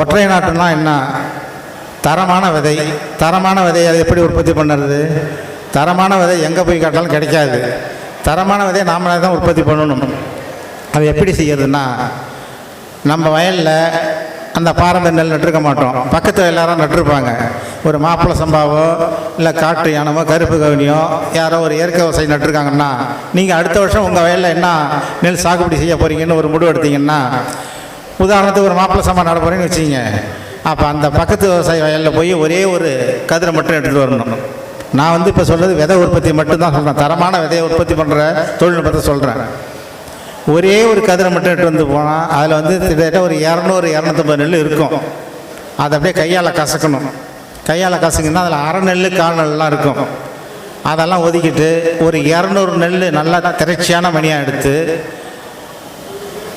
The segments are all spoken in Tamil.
ஒற்றை நாட்டுனா என்ன? தரமான விதை. தரமான விதையை அதை எப்படி உற்பத்தி பண்ணுறது? தரமான விதை எங்கே போய் காட்டாலும் கிடைக்காது. தரமான விதையை நாமளே தான் உற்பத்தி பண்ணணும். அது எப்படி செய்யறதுன்னா, நம்ம வயலில் அந்த பாரம்பரிய நெல் நட்டுருக்க மாட்டோம், பக்கத்து எல்லாரும் நட்டுருப்பாங்க. ஒரு மாப்பிள்ளை சம்பாவோ இல்லை காட்டு யானமோ கருப்பு கவுனியோ யாரோ ஒரு இயற்கை விவசாயி நட்டுருக்காங்கன்னா, நீங்கள் அடுத்த வருஷம் உங்கள் வயலில் என்ன நெல் சாகுபடி செய்ய போகிறீங்கன்னு ஒரு முடிவு எடுத்தீங்கன்னா, உதாரணத்துக்கு ஒரு மாப்பிள்ளை சம்பா நட போகிறேன்னு வச்சுக்கிங்க. அப்போ அந்த பக்கத்து விவசாயி வயலில் போய் ஒரே ஒரு கதிரை மட்டும் எடுத்துகிட்டு வரணும். நான் இப்போ சொல்கிறது விதை உற்பத்தி மட்டும்தான் சொல்கிறேன். தரமான விதையை உற்பத்தி பண்ணுற தொழில்நுட்பத்தை சொல்கிறேன். ஒரே ஒரு கதிரை மட்டும் எடுத்து வந்து போனால் அதில் கிட்டத்தட்ட ஒரு 200-250 நெல் இருக்கும். அதை அப்படியே கையால் கசக்கணும். கையால் கசக்குன்னா அதில் அரை நெல் கால் நெல்லாம் இருக்கும். அதெல்லாம் ஒதுக்கிட்டு ஒரு 200 நெல் நல்லா திரைச்சியான மணியாக எடுத்து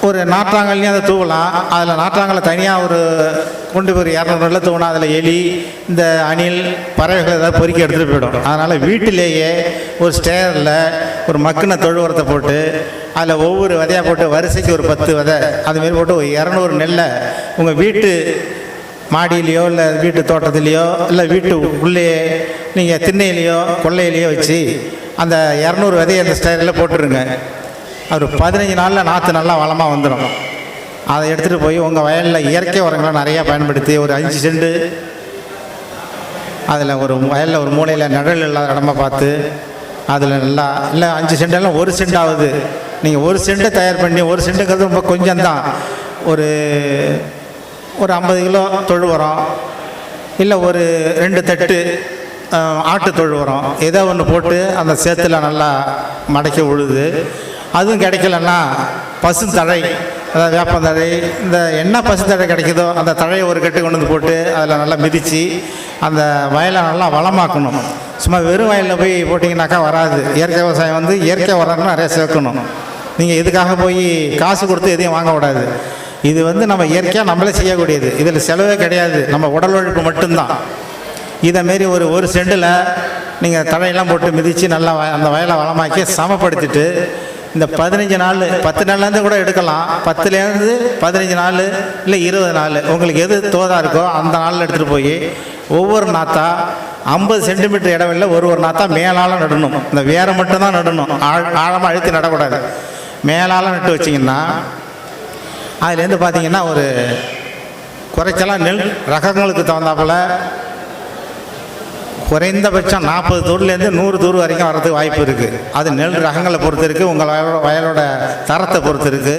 ஒரு நாற்றாங்கல்லையும் அதை தூவலாம். அதில் நாற்றாங்கலை தனியாக ஒரு கொண்டு போய் 200 நெல்லை தூவினா அதில் எலி, இந்த அணில், பறவைகள் ஏதாவது பொறுக்கி எடுத்துகிட்டு போயிடும். அதனால் வீட்டிலேயே ஒரு ஸ்டேரில் ஒரு மக்கின தொழு உரத்தை போட்டு அதில் ஒவ்வொரு விதையாக போட்டு வரிசைக்கு ஒரு 10 விதை அதுமாரி போட்டு ஒரு 200 நெல்லை உங்கள் வீட்டு மாடியிலையோ இல்லை வீட்டு தோட்டத்துலேயோ இல்லை வீட்டு உள்ளேயே நீங்கள் திண்ணையிலையோ கொள்ளையிலையோ வச்சு அந்த 200 விதையை அந்த ஸ்டைலில் போட்டுருங்க. ஒரு 15 நாளில் நாற்று நல்லா வளமாக வந்துடும். அதை எடுத்துகிட்டு போய் உங்கள் வயலில் இயற்கை உரங்களை நிறையா பயன்படுத்தி ஒரு 5 செண்டு அதில் ஒரு வயலில் ஒரு மூலையில் நிழல் இல்லாத இடமா பார்த்து அதில் நல்லா இல்லை 5 செண்டெல்லாம் 1 செண்டாவது நீங்கள் 1 செண்டை தயார் பண்ணி, 1 செண்டுங்கிறது ரொம்ப கொஞ்சம் தான், ஒரு 50 கிலோ தொழு உரம் இல்லை ஒரு 2 தட்டு ஆட்டு தொழு உரம் ஏதோ ஒன்று போட்டு அந்த சேத்துல நல்லா மடக்கி உழுது. அதுவும் கிடைக்கலன்னா பசுந்தழை, அதாவது வேப்பந்தழை, இந்த என்ன பசுந்தழை கிடைக்குதோ அந்த தழையை ஒரு கட்டு கொண்டு வந்து போட்டு அதில் நல்லா மிதித்து அந்த வயலை நல்லா வளமாக்கணும். சும்மா வெறும் வயலில் போய் போட்டிங்கனாக்கா வராது. இயற்கை விவசாயம் இயற்கை உரங்கள் நிறைய சேர்க்கணும். நீங்கள் இதுக்காக போய் காசு கொடுத்து எதையும் வாங்கக்கூடாது. இது நம்ம இயற்கையாக நம்மளே செய்யக்கூடியது. இதில் செலவே கிடையாது, நம்ம உடல் உழைப்பு மட்டும்தான். இதேமாரி ஒரு செண்டில் நீங்கள் தழையெல்லாம் போட்டு மிதித்து நல்லா அந்த வயலை வளமாக்கி சமப்படுத்திட்டு இந்த 15 நாள் 10 நாள்லேருந்து கூட எடுக்கலாம். 10லேருந்து 15 நாள் இல்லை 20 நாள் உங்களுக்கு எது தோதாக இருக்கோ அந்த நாளில் எடுத்துகிட்டு போய் ஒவ்வொரு நாற்றா 50 சென்டிமீட்டர் இடவில்லை ஒரு நாற்றா மேலால் நடணும். இந்த வேரை மட்டும்தான் நடணும், ஆழமாக அழுத்தி நடக்கூடாது. மேலால் நட்டு வச்சிங்கன்னா அதுலேருந்து பார்த்தீங்கன்னா ஒரு குறைச்சலாம் நெல் ரகங்களுக்கு தகுந்தாப்பில் குறைந்தபட்சம் 40 தூர்லேருந்து 100 தூர் வரைக்கும் வர்றதுக்கு வாய்ப்பு இருக்குது. அது நெல் ரகங்களை பொறுத்து இருக்குது, உங்கள் வயலோட தரத்தை பொறுத்து இருக்குது.